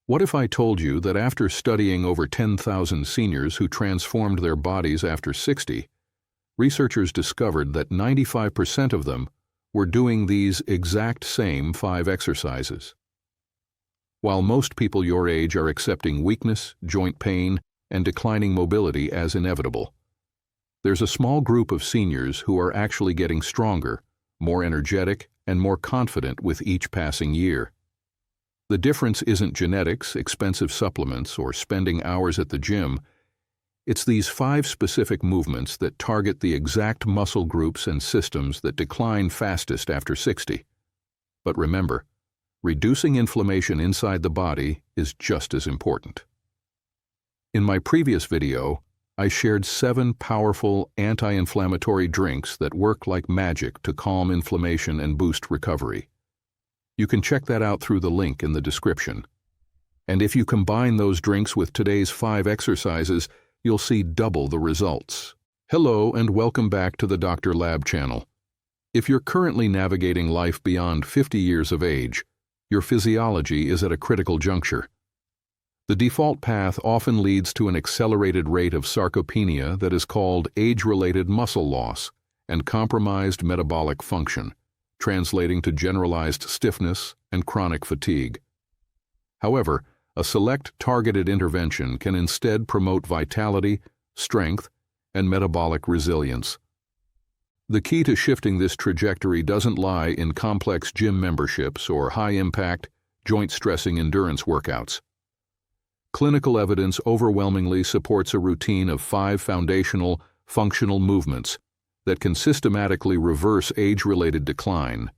What if I told you that after studying over 10,000 seniors who transformed their bodies after 60, researchers discovered that 95% of them were doing these exact same 5 exercises? While most people your age are accepting weakness, joint pain, and declining mobility as inevitable, there's a small group of seniors who are actually getting stronger, more energetic, and more confident with each passing year. The difference isn't genetics, expensive supplements, or spending hours at the gym. It's these 5 specific movements that target the exact muscle groups and systems that decline fastest after 60. But remember, reducing inflammation inside the body is just as important. In my previous video, I shared 7 powerful anti-inflammatory drinks that work like magic to calm inflammation and boost recovery. You can check that out through the link in the description. And if you combine those drinks with today's 5 exercises, you'll see double the results. Hello and welcome back to the Dr. Lab channel. If you're currently navigating life beyond 50 years of age, your physiology is at a critical juncture. The default path often leads to an accelerated rate of sarcopenia that is called age-related muscle loss and compromised metabolic function, translating to generalized stiffness and chronic fatigue. However, a select targeted intervention can instead promote vitality, strength, and metabolic resilience. The key to shifting this trajectory doesn't lie in complex gym memberships or high-impact, joint-stressing endurance workouts. Clinical evidence overwhelmingly supports a routine of 5 foundational, functional movements that can systematically reverse age-related decline,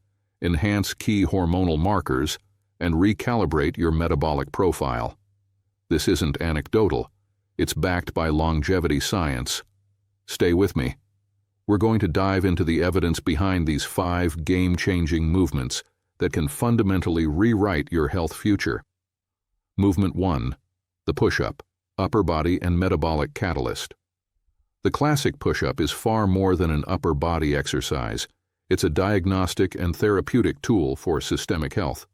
enhance key hormonal markers, and recalibrate your metabolic profile. This isn't anecdotal. It's backed by longevity science. Stay with me. We're going to dive into the evidence behind these 5 game-changing movements that can fundamentally rewrite your health future. Movement 1. The push-up, upper body and metabolic catalyst. The classic push-up is far more than an upper body exercise. It's a diagnostic and therapeutic tool for systemic health.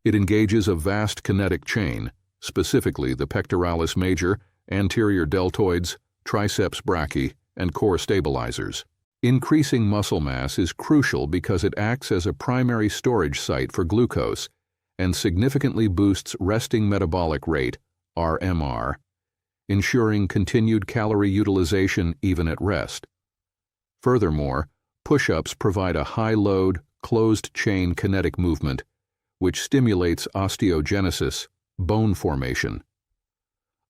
It engages a vast kinetic chain, specifically the pectoralis major, anterior deltoids, triceps brachii, and core stabilizers. Increasing muscle mass is crucial because it acts as a primary storage site for glucose and significantly boosts resting metabolic rate, RMR, ensuring continued calorie utilization even at rest. Furthermore, push-ups provide a high-load, closed-chain kinetic movement, which stimulates osteogenesis, bone formation.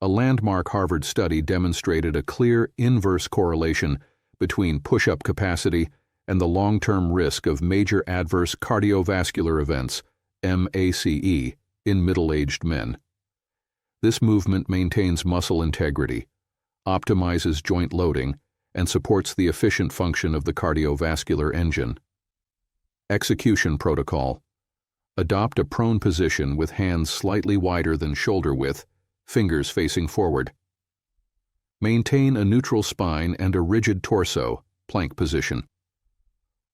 A landmark Harvard study demonstrated a clear inverse correlation between push-up capacity and the long-term risk of major adverse cardiovascular events, MACE, in middle-aged men. This movement maintains muscle integrity, optimizes joint loading, and supports the efficient function of the cardiovascular engine. Execution protocol. Adopt a prone position with hands slightly wider than shoulder width, fingers facing forward. Maintain a neutral spine and a rigid torso, plank position.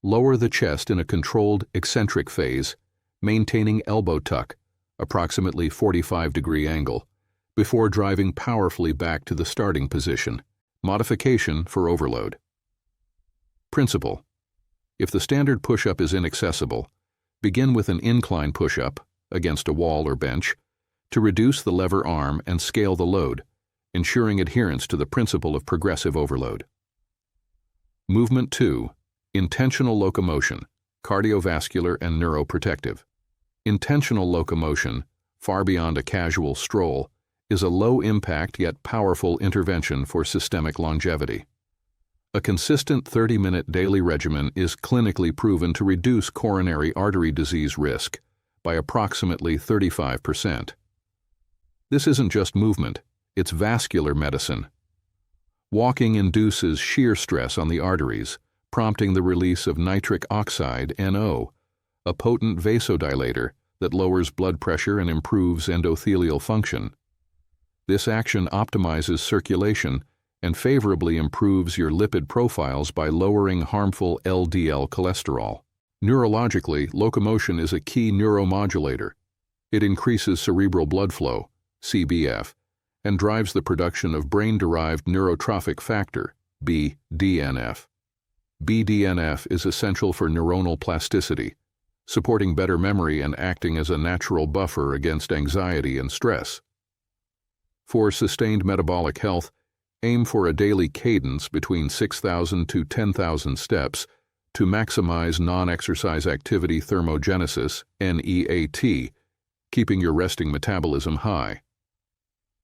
Lower the chest in a controlled eccentric phase, maintaining elbow tuck, approximately 45-degree angle, before driving powerfully back to the starting position. Modification for overload. Principle. If the standard push-up is inaccessible, begin with an incline push-up against a wall or bench to reduce the lever arm and scale the load, ensuring adherence to the principle of progressive overload. Movement 2. Intentional locomotion, cardiovascular and neuroprotective. Intentional locomotion, far beyond a casual stroll, is a low-impact yet powerful intervention for systemic longevity. A consistent 30-minute daily regimen is clinically proven to reduce coronary artery disease risk by approximately 35%. This isn't just movement, it's vascular medicine. Walking induces shear stress on the arteries, prompting the release of nitric oxide, NO, a potent vasodilator that lowers blood pressure and improves endothelial function. This action optimizes circulation and favorably improves your lipid profiles by lowering harmful LDL cholesterol. Neurologically, locomotion is a key neuromodulator. It increases cerebral blood flow, CBF, and drives the production of brain-derived neurotrophic factor, BDNF. BDNF is essential for neuronal plasticity, supporting better memory and acting as a natural buffer against anxiety and stress. For sustained metabolic health, aim for a daily cadence between 6,000 to 10,000 steps to maximize non-exercise activity thermogenesis, NEAT, keeping your resting metabolism high.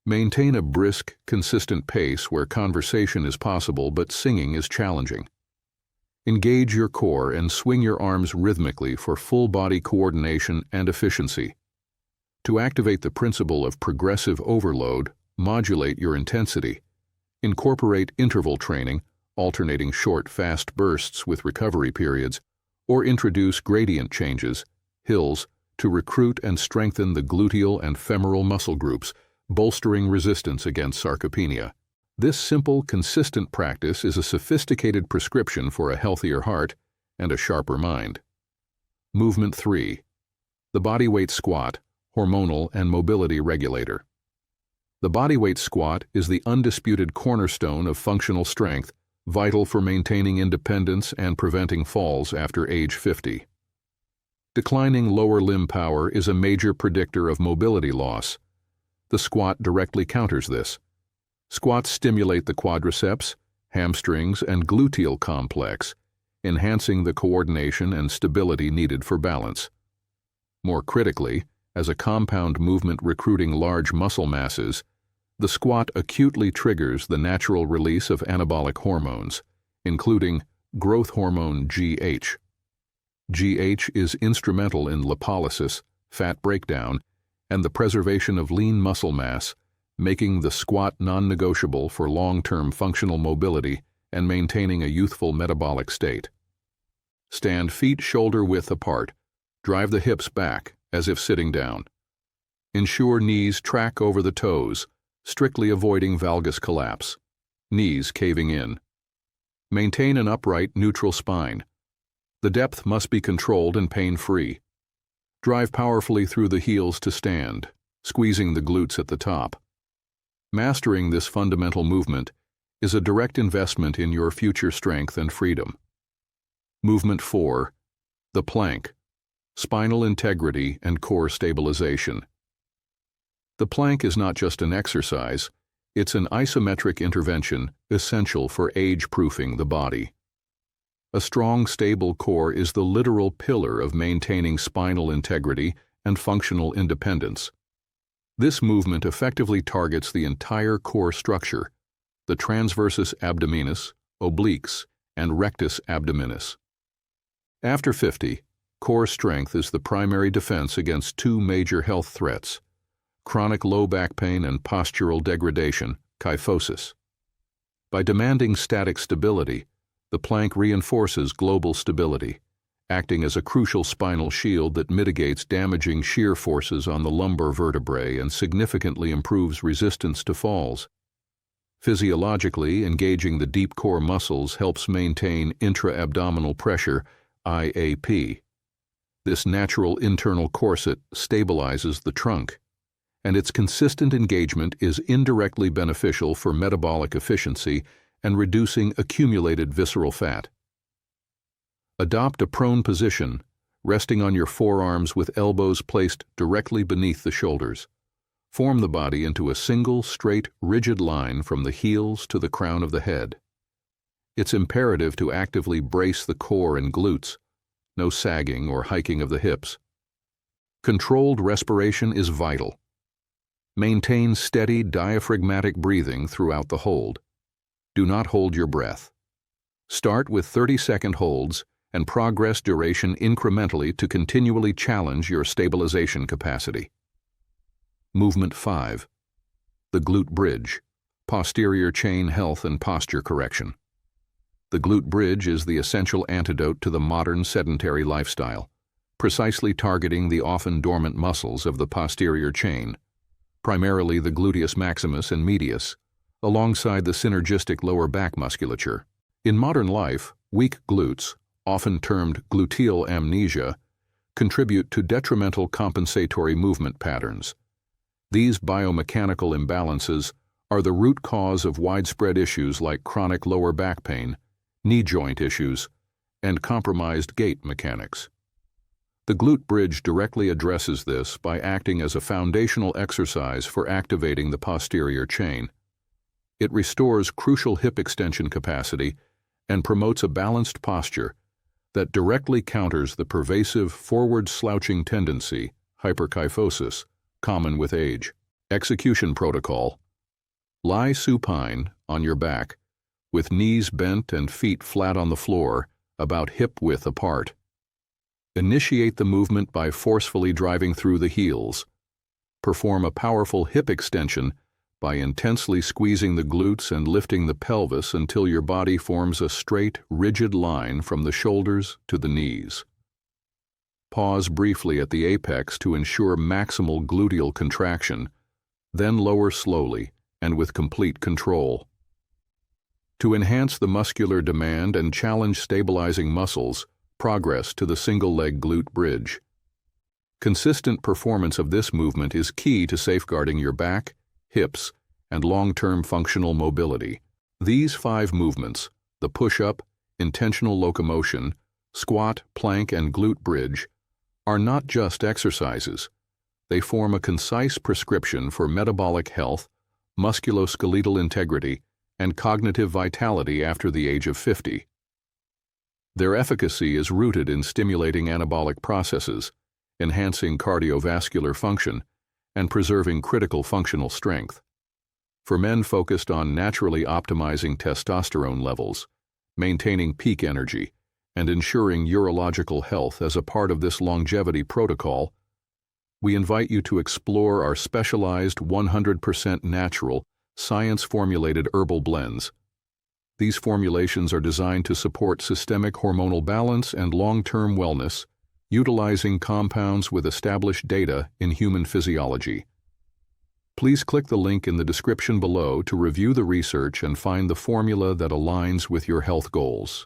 Maintain a brisk, consistent pace where conversation is possible but singing is challenging. Engage your core and swing your arms rhythmically for full body coordination and efficiency. To activate the principle of progressive overload, modulate your intensity. Incorporate interval training, alternating short, fast bursts with recovery periods, or introduce gradient changes, hills, to recruit and strengthen the gluteal and femoral muscle groups, bolstering resistance against sarcopenia. This simple, consistent practice is a sophisticated prescription for a healthier heart and a sharper mind. Movement 3. The bodyweight squat, hormonal and mobility regulator. The bodyweight squat is the undisputed cornerstone of functional strength, vital for maintaining independence and preventing falls after age 50. Declining lower limb power is a major predictor of mobility loss. The squat directly counters this. Squats stimulate the quadriceps, hamstrings, and gluteal complex, enhancing the coordination and stability needed for balance. More critically, as a compound movement recruiting large muscle masses, the squat acutely triggers the natural release of anabolic hormones, including growth hormone GH. GH is instrumental in lipolysis, fat breakdown, and the preservation of lean muscle mass, making the squat non-negotiable for long-term functional mobility and maintaining a youthful metabolic state. Stand feet shoulder-width apart. Drive the hips back, as if sitting down. Ensure knees track over the toes, strictly avoiding valgus collapse. Knees caving in. Maintain an upright, neutral spine. The depth must be controlled and pain-free. Drive powerfully through the heels to stand, squeezing the glutes at the top. Mastering this fundamental movement is a direct investment in your future strength and freedom. Movement 4. The plank. Spinal integrity and core stabilization. The plank is not just an exercise, it's an isometric intervention essential for age-proofing the body. A strong, stable core is the literal pillar of maintaining spinal integrity and functional independence. This movement effectively targets the entire core structure, the transversus abdominis, obliques, and rectus abdominis. After 50, core strength is the primary defense against two major health threats: chronic low back pain and postural degradation, kyphosis. By demanding static stability, the plank reinforces global stability, acting as a crucial spinal shield that mitigates damaging shear forces on the lumbar vertebrae and significantly improves resistance to falls. Physiologically, engaging the deep core muscles helps maintain intra-abdominal pressure, IAP. This natural internal corset stabilizes the trunk, and its consistent engagement is indirectly beneficial for metabolic efficiency and reducing accumulated visceral fat. Adopt a prone position, resting on your forearms with elbows placed directly beneath the shoulders. Form the body into a single, straight, rigid line from the heels to the crown of the head. It's imperative to actively brace the core and glutes, no sagging or hiking of the hips. Controlled respiration is vital. Maintain steady diaphragmatic breathing throughout the hold. Do not hold your breath. Start with 30-second holds and progress duration incrementally to continually challenge your stabilization capacity. Movement 5. The Glute Bridge, posterior chain health and posture correction. The glute bridge is the essential antidote to the modern sedentary lifestyle, precisely targeting the often dormant muscles of the posterior chain, primarily the gluteus maximus and medius, alongside the synergistic lower back musculature. In modern life, weak glutes, often termed gluteal amnesia, contribute to detrimental compensatory movement patterns. These biomechanical imbalances are the root cause of widespread issues like chronic lower back pain, knee joint issues, and compromised gait mechanics. The glute bridge directly addresses this by acting as a foundational exercise for activating the posterior chain. It restores crucial hip extension capacity and promotes a balanced posture that directly counters the pervasive forward slouching tendency, hyperkyphosis, common with age. Execution protocol. Lie supine on your back, with knees bent and feet flat on the floor, about hip width apart. Initiate the movement by forcefully driving through the heels. Perform a powerful hip extension by intensely squeezing the glutes and lifting the pelvis until your body forms a straight, rigid line from the shoulders to the knees. Pause briefly at the apex to ensure maximal gluteal contraction, then lower slowly and with complete control. To enhance the muscular demand and challenge stabilizing muscles, progress to the single-leg glute bridge. Consistent performance of this movement is key to safeguarding your back, hips, and long-term functional mobility. These 5 movements, the push-up, intentional locomotion, squat, plank, and glute bridge, are not just exercises. They form a concise prescription for metabolic health, musculoskeletal integrity, and cognitive vitality after the age of 50. Their efficacy is rooted in stimulating anabolic processes, enhancing cardiovascular function, and preserving critical functional strength. For men focused on naturally optimizing testosterone levels, maintaining peak energy, and ensuring urological health as a part of this longevity protocol, we invite you to explore our specialized 100% natural, science-formulated herbal blends. These formulations are designed to support systemic hormonal balance and long-term wellness, utilizing compounds with established data in human physiology. Please click the link in the description below to review the research and find the formula that aligns with your health goals.